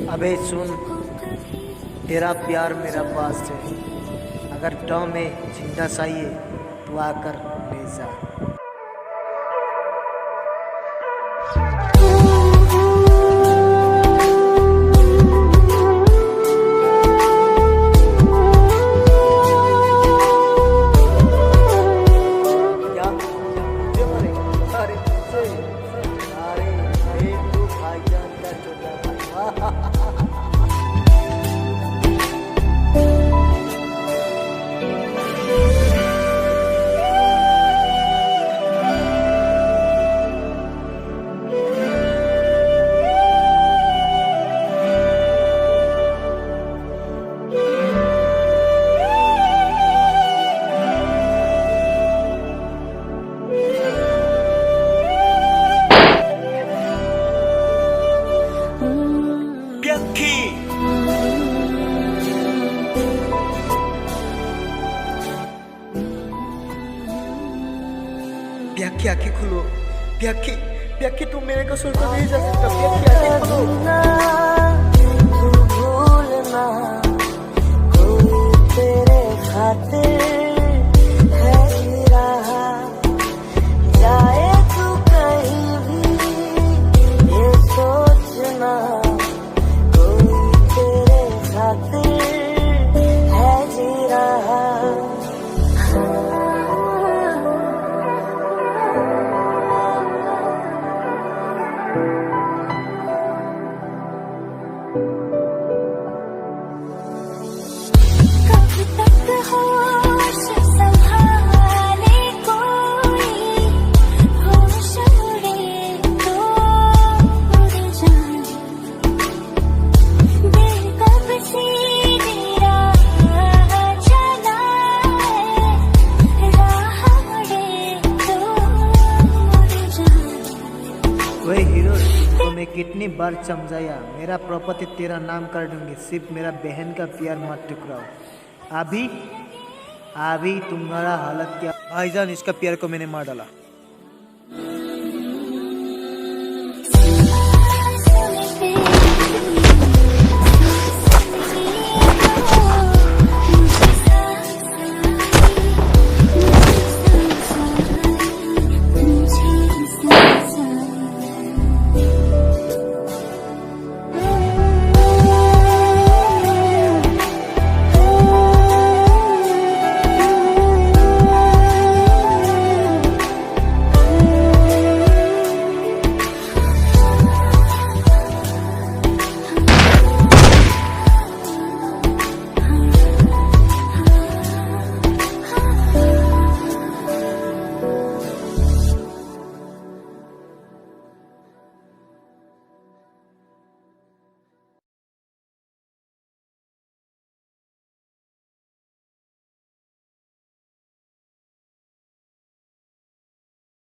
अबे सुन, तेरा प्यार मेरा पास है, अगर टॉ में जिंदा चाहिए तो आकर ले जा। प्याकी आंखें खोलो, प्याकी प्याकी तुम मेरे को छोड़ कर नहीं जा सकता। प्याकी आंखें खोलो। भूलना कोई तेरे खातिर है ही रहा, जाए तू कहीं भी ये सोचना कोई तेरे खातिर है जी रहा। मैं कितनी बार समझाया, मेरा प्रॉपर्टी तेरा नाम कर दूंगी, सिर्फ मेरा बहन का प्यार मत टुकराओ। अभी तुम्हारा हालत क्या। भाईजान, इसका प्यार को मैंने मार डाला।